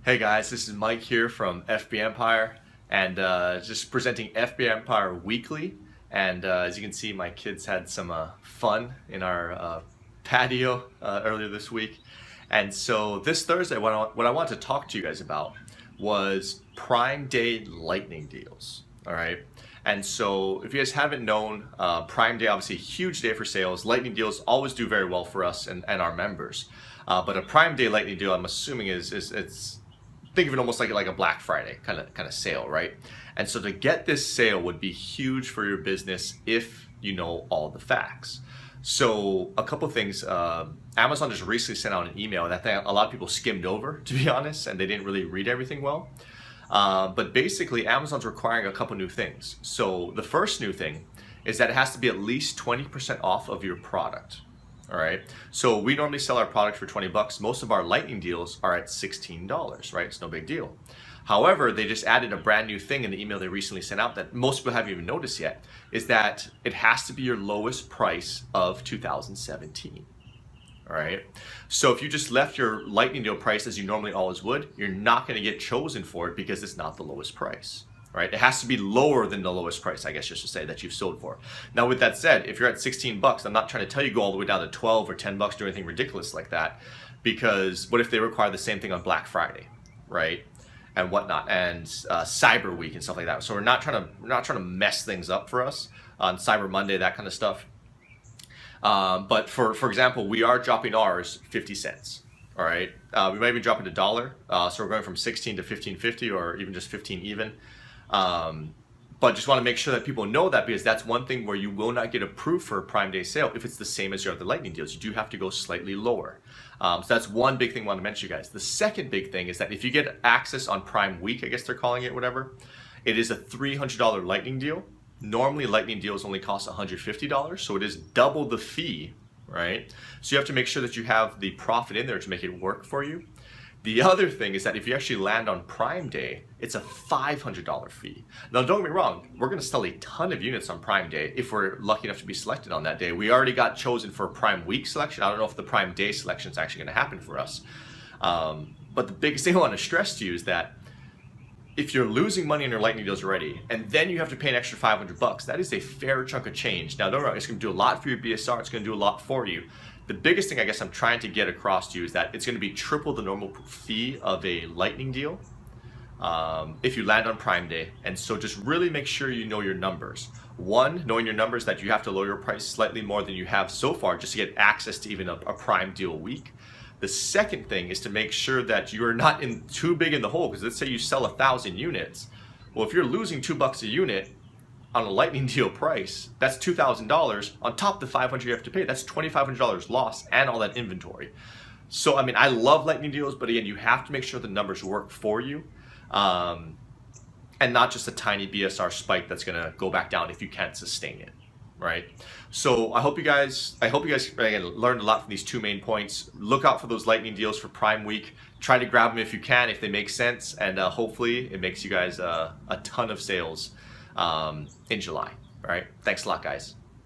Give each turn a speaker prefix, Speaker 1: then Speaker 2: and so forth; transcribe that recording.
Speaker 1: Hey guys, this is Mike here from FBA Empire and just presenting FBA Empire Weekly. And as you can see, my kids had some fun in our patio earlier this week. And so this Thursday, what I want to talk to you guys about was Prime Day lightning deals. All right. And so if you guys haven't known, Prime Day, obviously a huge day for sales. Lightning deals always do very well for us and our members. But a Prime Day lightning deal, I'm assuming it's think of it almost like a Black Friday kind of sale, right? And so to get this sale would be huge for your business if you know all the facts. So a couple things, Amazon just recently sent out an email that a lot of people skimmed over, to be honest, and they didn't really read everything well. But basically Amazon's requiring a couple new things. So the first new thing is that it has to be at least 20% off of your product. All right. So we normally sell our product for 20 bucks. Most of our lightning deals are at $16, right? It's no big deal. However, they just added a brand new thing in the email they recently sent out that most people haven't even noticed yet, is that it has to be your lowest price of 2017. All right. So if you just left your lightning deal price as you normally always would, you're not going to get chosen for it because it's not the lowest price. Right? It has to be lower than the lowest price, I guess, just to say, that you've sold for. Now, with that said, if you're at 16 bucks, I'm not trying to tell you go all the way down to 12 or 10 bucks, do anything ridiculous like that, because what if they require the same thing on Black Friday, right? And whatnot, and Cyber Week and stuff like that. So we're not trying to mess things up for us on Cyber Monday, that kind of stuff. But for example, we are dropping ours 50 cents. All right, we might even drop it $1. So we're going from 16 to 15.50, or even just 15 even. But just want to make sure that people know that, because that's one thing where you will not get approved for a Prime Day sale if it's the same as your other lightning deals. You do have to go slightly lower. So that's one big thing I want to mention, you guys. The second big thing is that if you get access on Prime Week, I guess they're calling it, whatever, it is a $300 lightning deal. Normally lightning deals only cost $150, so it is double the fee, right? So you have to make sure that you have the profit in there to make it work for you. The other thing is that if you actually land on Prime Day, it's a $500 fee. Now, don't get me wrong, we're going to sell a ton of units on Prime Day if we're lucky enough to be selected on that day. We already got chosen for Prime Week selection. I don't know if the Prime Day selection is actually going to happen for us. But the biggest thing I want to stress to you is that if you're losing money in your lightning deals already, and then you have to pay an extra 500 bucks, that is a fair chunk of change. Now, don't get me wrong, it's going to do a lot for your BSR. It's going to do a lot for you. The biggest thing I guess I'm trying to get across to you is that it's going to be triple the normal fee of a lightning deal if you land on Prime Day. And so just really make sure you know your numbers. One, knowing your numbers, that you have to lower your price slightly more than you have so far just to get access to even a Prime deal week. The second thing is to make sure that you are not in too big in the hole, because let's say you sell 1,000 units. Well, if you're losing $2 a unit on a lightning deal price, that's $2,000 on top of the $500 you have to pay. That's $2,500 loss and all that inventory. So I mean, I love lightning deals, but again, you have to make sure the numbers work for you, and not just a tiny BSR spike that's going to go back down if you can't sustain it, right? So I hope you guys again learned a lot from these two main points. Look out for those lightning deals for Prime Week. Try to grab them if you can, if they make sense, and hopefully it makes you guys a ton of sales in July. All right, thanks a lot, guys.